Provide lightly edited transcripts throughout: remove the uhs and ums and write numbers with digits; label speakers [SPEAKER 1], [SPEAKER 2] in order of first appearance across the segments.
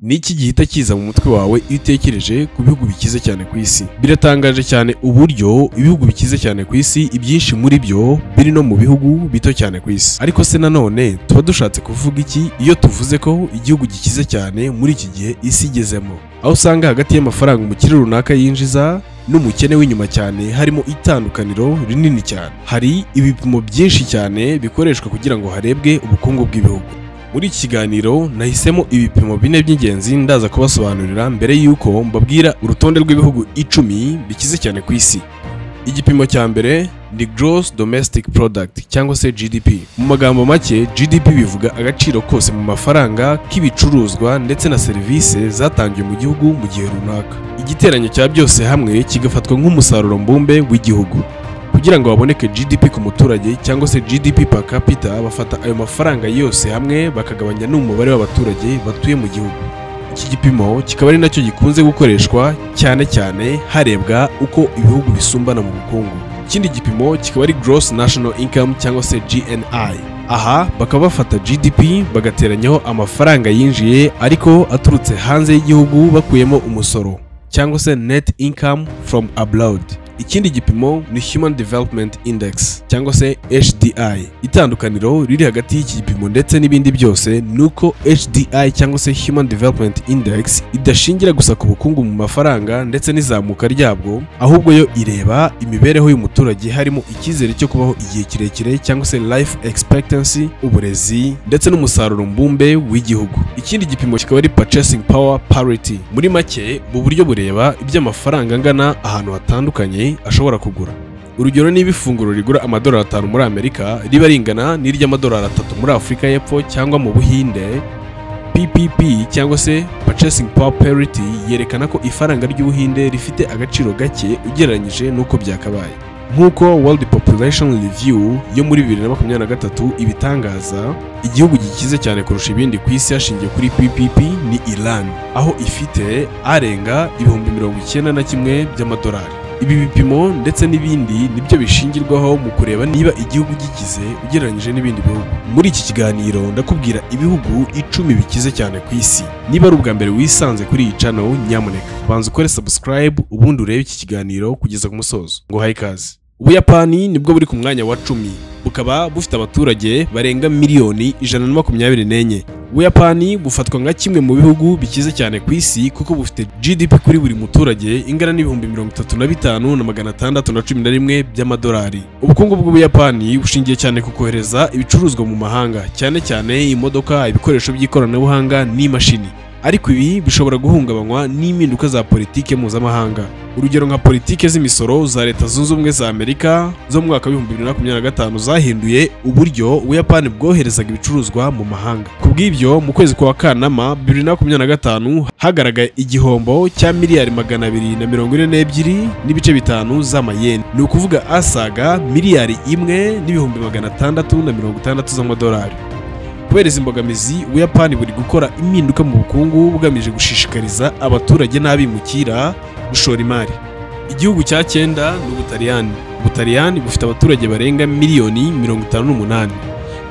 [SPEAKER 1] Niki gihita kiza mu mutwe wawe iyo utekereje ku bihugu bikize cyane ku isi? Biratangaje cyane uburyo ibihugu bikize cyane ku isi ibyinshi muri byo biri no mu bihugu bito cyane ku isi. Ariko se nanone tuba dushatse kuvuga iki iyo tuvuze ko igihugu gikize cyane muri iki gihe isi igezemo? Aho usanga hagati y'amafaranga umukire runaka yinjiza n'umukene w'inyuma cyane harimo itandukaniro rinini cyane. Hari ibipimo byinshi cyane bikoreshwa kugira ngo harebwe ubukungu bw'ibihugu. Muri iki kiganiro nahisemo ibipimo bine by'ingenzi ndaza kubasobanurira mbere y'uko mbabwira urutonde rw'ibihugu 10 bikize cyane ku isi. Igipimo cya mbere ni Gross Domestic Product cyangwa se GDP. Mu magambo make, GDP bivuga agaciro kose mu mafaranga k'ibicuruzwa ndetse na serivisi zatangiwe mu gihugu mu gihe runaka. Igiteranyo cya byose hamwe kigafatwa nk'umusaruro mbumbe w'igihugu. Kugira ngo baboneke GDP ku muturage cyangwa se GDP per capita, bafata ayo mafaranga yose hamwe bakagabanya n'umubare w'abaturage batuye mu gihugu. Iki gipimo kikaba ari nacyo gikunze gukoreshwa cyane cyane harebwa uko ibihugu bisumbana mu bukungu. Ikindi gipimo kikaba ari Gross National Income cyangwa se GNI. Aha bakaba bafata GDP bagateranyaho amafaranga yinjiye ariko aturutse hanze y'igihugu bakuyemo umusoro cyangwa se Net Income from Abroad. Ikindi gipimo ni Human Development Index cyangwa se HDI. Itandukaniro riri hagati y'iki gipimo ndetse n'ibindi byose nuko HDI cyangwa se Human Development Index idashingira gusa ku bukungu mu mafaranga ndetse n'izamuka ryabwo, ahubwo yo ireba imibereho y'umuturage, harimo icyizere cyo kubaho igihe kirekire cyangwa se life expectancy, uburezi ndetse n'umusaruro mbumbe w'igihugu. Ikindi gipimo kikaba ari Purchasing Power Parity. Muri make, mu buryo bureba iby'amafaranga angana ahantu hatandukanye ashobora kugura. Urugero, niba ifunguro rigura amadolari 5 muri Amerika riba ringana n'iry'amadolari 3 muri Afurika y'Epfo cyangwa mu Buhinde, PPP cyangwa se Purchasing Power Parity yerekana ko ifaranga ry'Ubuhinde rifite agaciro gake ugereranyije n'uko byakabaye. Nk'uko World Population Review yo muri 2023 ibitangaza, igihugu gikize cyane kurusha ibindi ku isi hashingiye kuri PPP ni Iran, aho ifite arenga 91,000 by'amadolari. Ibi bipimo ndetse n'ibindi nibyo bishingirwaho mu kureba niba igihugu gikize ugereranyije n'ibindi bihugu. Muri iki kiganiro ndakubwira ibihugu 10 bikize cyane ku isi. Niba ari ubwa mbere wisanze kuri iyi channel, nyamuneka banza ukore subscribe ubundi urebe iki kiganiro kugeza ku musozo. Ngo haye ikaze. Ubuyapani nibwo buri ku mwanya wa 10, bukaba bufite abaturage barenga miliyoni 124. Ubuyapani bufatwa nka kimwe mu bihugu bikize cyane ku isi kuko bufite GDP kuri buri muturage ingana n'ibihumbi 35,611 by'amadolari. Ubukungu bw'Ubuyapani bushingiye cyane ku kohereza ibicuruzwa mu mahanga, cyane cyane imodoka, ibikoresho by'ikoranabuhanga n'imashini. Ariko ibi bishobora guhungabanywa n'impinduka za politike mpuzamahanga. Urugero nka politike z'imisoro za Leta Zunze Ubumwe za Amerika zo mu mwaka wa 2025 zahinduye uburyo Ubuyapani bwoherezaga ibicuruzwa mu mahanga. Kubw'ibyo, mu kwezi kwa Kanama 2025 hagaragaye igihombo cya miliyari 242.5 z'amayeni. Ni ukuvuga asaga miliyari 1,660 z'amadolari. Kubera izi mbogamizi, Ubuyapani buri gukora impinduka mu bukungu bugamije gushishikariza abaturage n'abimukira gushora imari. Igihugu cya 9 ni Ubutaliyani. Ubutaliyani bufite abaturage barenga miliyoni 58.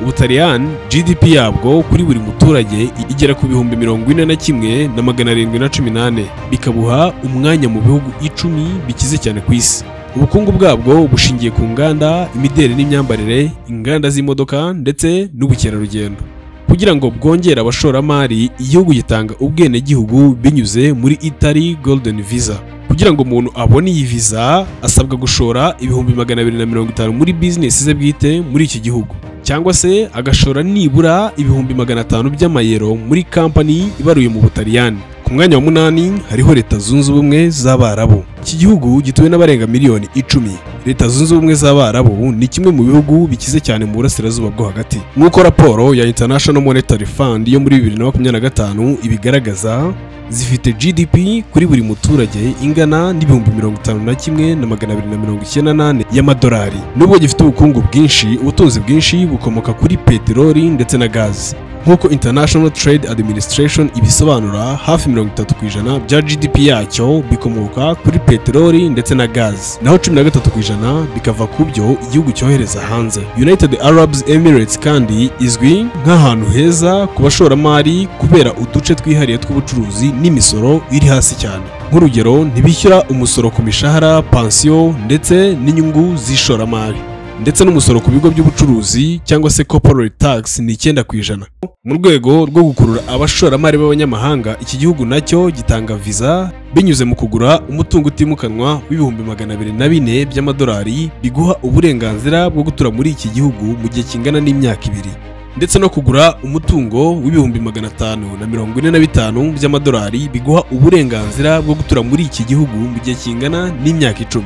[SPEAKER 1] Ubutaliyani GDP yabwo kuri buri muturage igera ku bihumbi 41,718, bikabuha umwanya mu bihugu 10 bikize cyane ku isi. Ubukungu bwabwo bushingiye ku nganda, imideri n'imyambarire, inganda z'imodoka ndetse n'ubukerarugendo. Kugira ngo bwongere abashoramari, igihugu gitanga ubwenegihugu binyuze muri Italy Golden Visa. Kugira ngo umuntu abone iyi visa, asabwa gushora ibihumbi 250 muri business ze bwite muri iki gihugu, cyangwa se agashora nibura ibihumbi 500 by'amayero muri company ibaruye mu Butaliyani. Ku mwanya wa 8 hariho Leta Zunze Ubumwe z'Abarabu. Iki gihugu gituwe n'abarenga miliyoni 10. Leta Zunze Ubumwe z'Abarabu ni kimwe mu bihugu bikize cyane mu burasirazuba bwo hagati. Nk'uko raporo ya International Monetary Fund yo muri 2025 ibigaragaza, zifite GDP kuri buri muturage ingana n'ibihumbi 51,298 y'amadolari. Nubwo gifite ubukungu bwinshi, ubutunzi bwinshi bukomoka kuri peteroli ndetse na gazi. nk'uko International Trade Administration ibisobanura, hafi 30% bya GDP yacyo bikomoka kuri peteroli ndetse na gaz, naho 13% bikava ku byo igihugu cyohereza hanze. United Arab Emirates kandi izwi nk'ahantu heza ku bashoramari kubera uduce twihariye tw'ubucuruzi n'imisoro iri hasi cyane. Nk'urugero, ntibishyura umusoro ku mishahara, pansiyo ndetse n'inyungu z'ishoramari, ndetse n'umusoro ku bigo by'ubucuruzi cyangwa se corporate tax ni 9%. Mu rwego rwo gukurura abashoramari b'abanyamahanga, iki gihugu nacyo gitanga visa binyuze mu kugura umutungo utimukanwa w'ibihumbi 204 by'amadolari biguha uburenganzira bwo gutura muri iki gihugu mu gihe kingana n'imyaka 2, ndetse no kugura umutungo w'ibihumbi 545 by'amadolari biguha uburenganzira bwo gutura muri iki gihugu mu gihe kingana n'imyaka 10.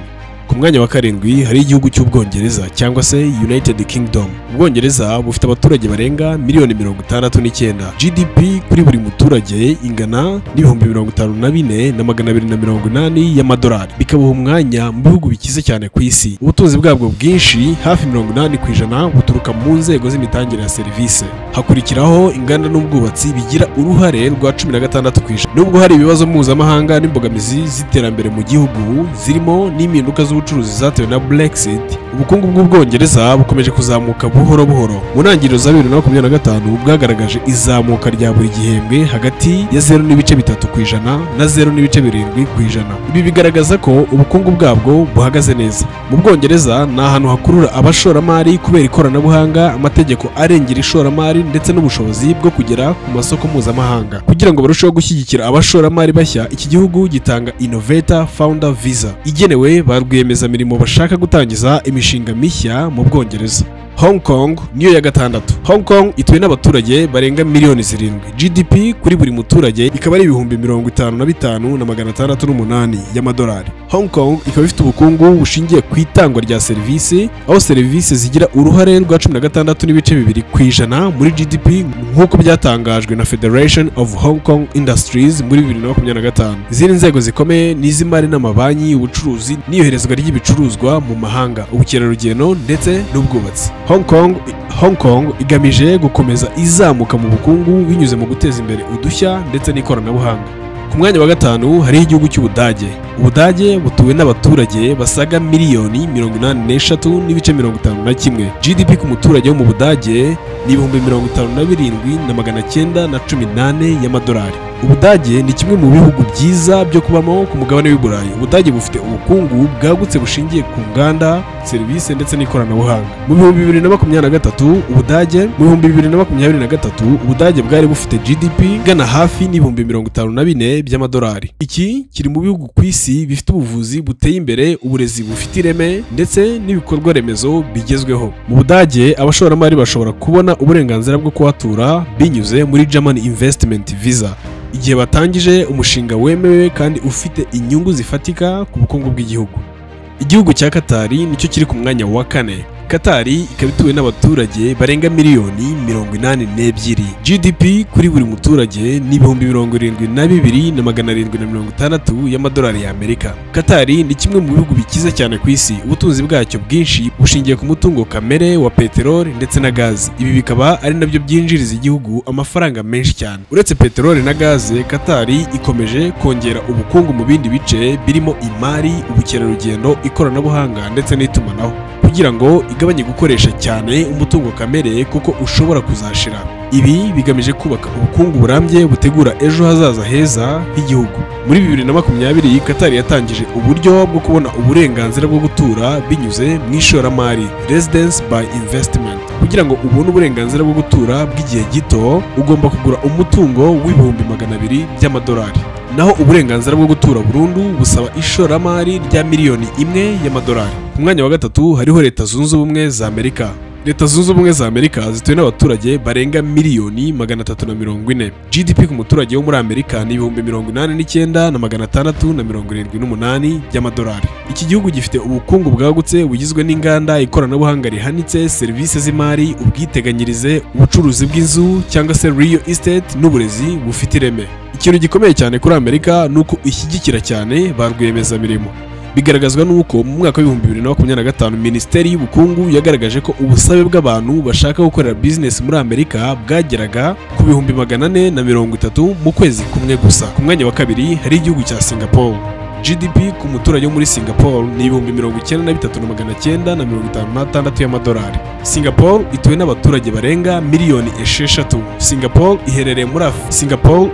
[SPEAKER 1] Ku mwanya wa 7 hari igihugu cy'Ubwongereza cyangwa se United Kingdom. Ubwongereza bufite abaturage barenga miliyoni 69. GDP kuri buri muturage ingana n'ibihumbi 54,280 y'amadolari, bikabuha umwanya mu bihugu bikize cyane ku isi. Ubutunzi bwabwo bwinshi, hafi 80%, buturuka mu nzego z'imitangire ya serivisi. Hakurikiraho inganda n'ubwubatsi bigira uruhare rwa 16%. Nubwo hari ibibazo mpuzamahanga n'imbogamizi z'iterambere mu gihugu zirimo n'impinduka z'ubucuruzi zatewe na Brexit, ubukungu bw'Ubwongereza bukomeje kuzamuka buhoro buhoro. Mu ntangiriro za 2025 bwagaragaje izamuka rya buri gihembwe hagati ya 0.3% na 0.7%. Ibi bigaragaza ko ubukungu bwabwo buhagaze neza. Mu Bwongereza ni ahantu hakurura abashoramari kubera ikoranabuhanga, amategeko arengera ishoramari ndetse n'ubushobozi bwo kugera ku masoko mpuzamahanga. Kugira ngo barusheho gushyigikira abashoramari bashya, iki gihugu gitanga Innovator Founder Visa igenewe ba rwiyemezamirimo bashaka gutangiza imishinga mishya mu Bwongereza. Hong Kong niyo ya 6. Hong Kong ituwe n'abaturage barenga miliyoni 7. GDP kuri buri muturage ikaba ari ibihumbi 55,608 y'amadolari. Hong Kong ikaba ifite ubukungu bushingiye ku itangwa rya serivisi, aho serivisi zigira uruhare rwa 16.2% muri GDP nk'uko byatangajwe na Federation of Hong Kong Industries muri 2025. Izindi nzego zikomeye ni iz'imari n'amabanki, ubucuruzi n'iyoherezwa ry'ibicuruzwa mu mahanga, ubukerarugendo ndetse n'ubwubatsi. Hong Kong igamije gukomeza izamuka mu bukungu binyuze mu guteza imbere udushya ndetse n'ikoranabuhanga. Ku mwanya wa 5 hariho igihugu cy'Ubudage. Ubudage butuwe n'abaturage basaga miliyoni 83.51. GDP ku muturage wo mu Budage ni ibihumbi 57,918 y'amadolari. Ubudage ni kimwe mu bihugu byiza byo kubamo ku mugabane w'i Burayi. Ubudage bufite ubukungu bwagutse bushingiye ku nganda, serivisi ndetse n'ikoranabuhanga. Mu 2023 Ubudage bwari bufite GDP igana hafi n'ibihumbi 54 by'amadolari. Iki kiri mu bihugu ku isi bifite ubuvuzi buteye imbere, uburezi bufite ireme ndetse n'ibikorwa remezo bigezweho. Mu Budage abashoramari bashobora kubona uburenganzira bwo kuhatura binyuze muri German Investment Visa igihe batangije umushinga wemewe kandi ufite inyungu zifatika ku bukungu bw'igihugu. Igihugu cya Qatar nicyo kiri ku mwanya wa 4. Qatar ikaba ituwe n'abaturage barenga miliyoni 82. GDP kuri buri muturage ni ibihumbi 72,760 y'amadolari y'Amerika. Qatar ni kimwe mu bihugu bikize cyane ku isi. Ubutunzi bwacyo bwinshi bushingiye ku mutungo kamere wa peteroli ndetse na gazi. Ibi bikaba ari nabyo byinjiriza igihugu amafaranga menshi cyane. Uretse peteroli na gaze, Qatar ikomeje kongera ubukungu mu bindi bice birimo imari, ubukerarugendo, ikoranabuhanga ndetse n'itumanaho, kugira ngo igabanye gukoresha cyane umutungo kamere kuko ushobora kuzashira. Ibi bigamije kubaka ubukungu burambye butegura ejo hazaza heza h'igihugu. Muri 2020 Qatar yatangije uburyo bwo kubona uburenganzira bwo gutura binyuze mu ishoramari, Residence by Investment. Kugira ngo ubone uburenganzira bwo gutura bw'igihe gito, ugomba kugura umutungo w'ibihumbi 200 by'amadolari. Naho uburenganzira bwo gutura burundu busaba ishoramari rya miliyoni 1 y'amadolari. Ku mwanya wa 3 hariho Leta Zunze Ubumwe za Amerika. Leta Zunze Ubumwe za Amerika zituwe n'abaturage barenga miliyoni 340. GDP ku muturage wo muri Amerika ni ibihumbi 89,678 by'amadolari. Iki gihugu gifite ubukungu bwagutse bugizwe n'inganda, ikoranabuhanga rihanitse, serivisi z'imari, ubwiteganyirize, ubucuruzi bw'inzu cyangwa se real estate n'uburezi bufite ireme. Ikintu gikomeye cyane kuri Amerika nuko ishyigikira cyane ba rwiyemezamirimo. Bigaragazwa n'uko mu mwaka wa 2025 Minisiteri y'Ubukungu yagaragaje ko ubusabe bw'abantu bashaka gukorera business muri Amerika bwageraga ku 430 mu kwezi kumwe gusa. Ku mwanya wa kabiri hari igihugu cya Singapore. GDP ku muturage wo muri Singapore ni 93,956 y'amadolari. Singapore ituwe n'abaturage barenga miliyoni 6. Singapore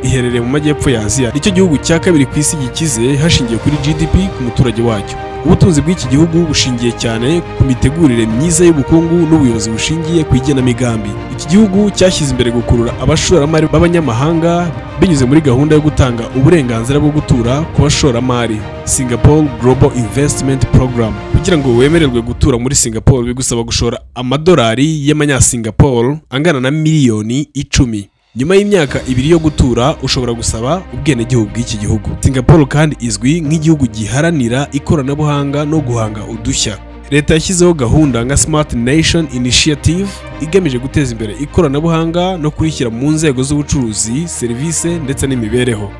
[SPEAKER 1] iherereye mu majyepfo ya Aziya. Nicyo gihugu cya kabiri ku isi gikize hashingiye kuri GDP ku muturage wacyo. Ubutunzi bw'iki gihugu bushingiye cyane ku mitegurire myiza y'ubukungu n'ubuyobozi bushingiye ku igenamigambi. Iki gihugu cyashyize imbere gukurura abashoramari b'abanyamahanga binyuze muri gahunda yo gutanga uburenganzira bwo gutura ku bashoramari, Singapore Global Investment Program. Kugira ngo wemererwe gutura muri Singapore bigusaba gushora amadolari y'amanya-Singapore angana na miliyoni 10. Nyuma y'imyaka 2 yo gutura ushobora gusaba ubwenegihugu bw'iki gihugu. Singapore kandi izwi nk'igihugu giharanira ikoranabuhanga no guhanga udushya. Leta yashyizeho gahunda nka Smart Nation Initiative igamije guteza imbere ikoranabuhanga no kurishyira mu nzego z'ubucuruzi, serivisi ndetse n'imibereho.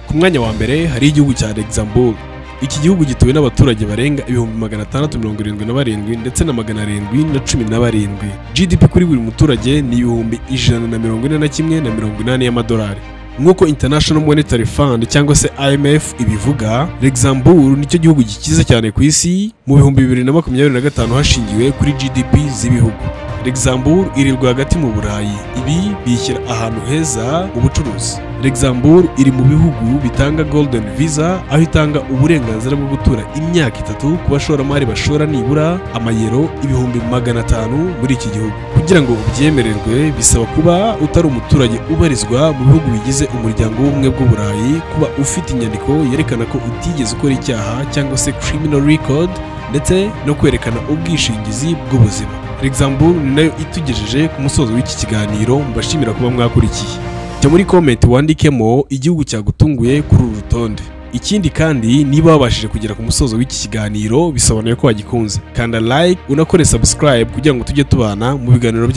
[SPEAKER 1] Ku mwanya wa mbere hari igihugu cya Luxembourg. Iki gihugu gituwe n'abaturage barenga 677 ndetse na 717. GDP kuri buri muturage ni 141,80 y'amadolari. Nk'uko International Monetary Fund cyangwa se IMF ibivuga, Luxembourg nicyo gihugu gikize cyane ku isi mu 2025 hashingiwe kuri GDP z'ibihugu. Luxembourg iri rwagati mu Burayi. Ibi bishyira ahantu heza mu bucuruzi. Luxembourg iri mu bihugu bitanga Golden Visa, aho itanga uburenganzira bwo gutura imyaka 3 ku bashoramari bashora nibura amayero 500,000 muri iki gihugu. Kugira ngo ubyemererwe bisaba kuba utari umuturage ubarizwa mu bihugu bigize umuryango w'ubumwe bw'Uburayi, kuba ufite inyandiko yerekana ko utigeze ukora icyaha cyangwa se criminal record, ndetse no kwerekana ubwishingizi bw'ubuzima. Luxembourg ni nayo itugejeje ku musozo w'iki kiganiro. Mbashimira kuba mwakurikiye. Jya muri comment wandikemo igihugu cyagutunguye kuri uru rutonde. Ikindi kandi niba wabashije kugera ku musozo w'iki kiganiro bisobanuye ko wagikunze. Kanda like unakore subscribe kugira ngo tujye tubana mu biganiro